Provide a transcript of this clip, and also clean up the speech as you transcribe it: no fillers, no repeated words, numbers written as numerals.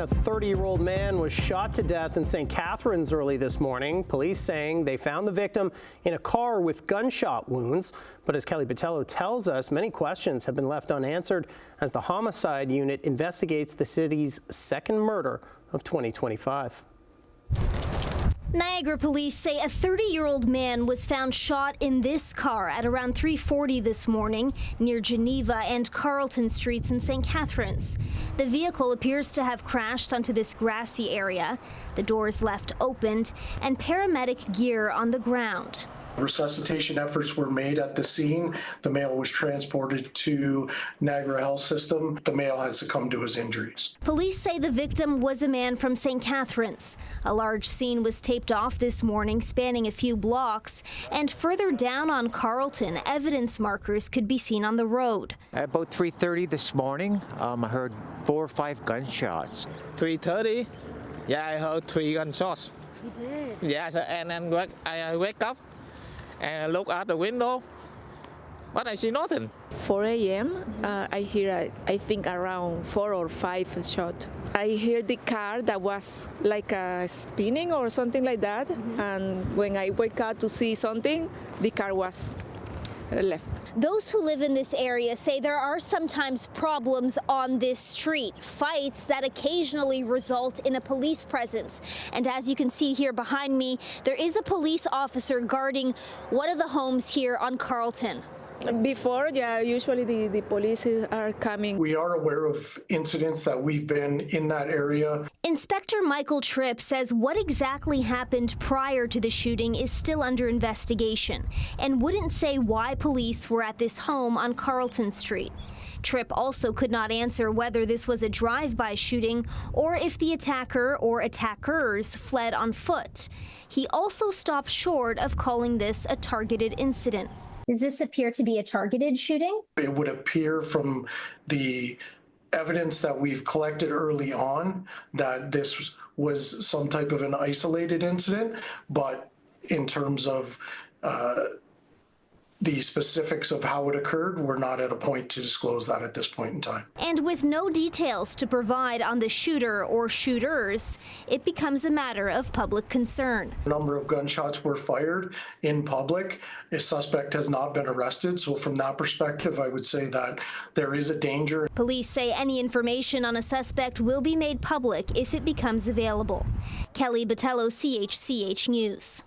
A 30-year-old man was shot to death in St. Catharines early this morning. Police saying they found the victim in a car with gunshot wounds. But as Kelly Botello tells us, many questions have been left unanswered as the homicide unit investigates the city's second murder of 2025. Niagara police say a 30-year-old man was found shot in this car at around 3:40 this morning near Geneva and Carlton streets in St. Catharines. The vehicle appears to have crashed onto this grassy area. The doors left opened and paramedic gear on the ground. Resuscitation efforts were made at the scene. The male was transported to Niagara Health System. The male has succumbed to his injuries. Police say the victim was a man from St. Catharines. A large scene was taped off this morning, spanning a few blocks, and further down on Carlton, evidence markers could be seen on the road. At about 3:30 this morning, I heard 4 or 5 gunshots. 3:30, yeah, I heard 3 gunshots. You did? Yes, and then I wake up and I look out the window, but I see nothing. 4 a.m. I hear, I think, around 4 or 5 shots. I hear the car that was like spinning or something like that. And when I wake up to see something, the car was left. Those who live in this area say there are sometimes problems on this street, fights that occasionally result in a police presence. And as you can see here behind me, there is a police officer guarding one of the homes here on Carlton. Before, yeah, usually the police are coming. We are aware of incidents that we've been in that area. Inspector Michael Tripp says what exactly happened prior to the shooting is still under investigation and wouldn't say why police were at this home on Carlton Street. Tripp also could not answer whether this was a drive-by shooting or if the attacker or attackers fled on foot. He also stopped short of calling this a targeted incident. Does this appear to be a targeted shooting? It would appear from the evidence that we've collected early on that this was some type of an isolated incident, but in terms of the specifics of how it occurred, we're not at a point to disclose that at this point in time. And with no details to provide on the shooter or shooters, it becomes a matter of public concern. A number of gunshots were fired in public. A suspect has not been arrested, so from that perspective, I would say that there is a danger. Police say any information on a suspect will be made public if it becomes available. Kelly Botello, CHCH News.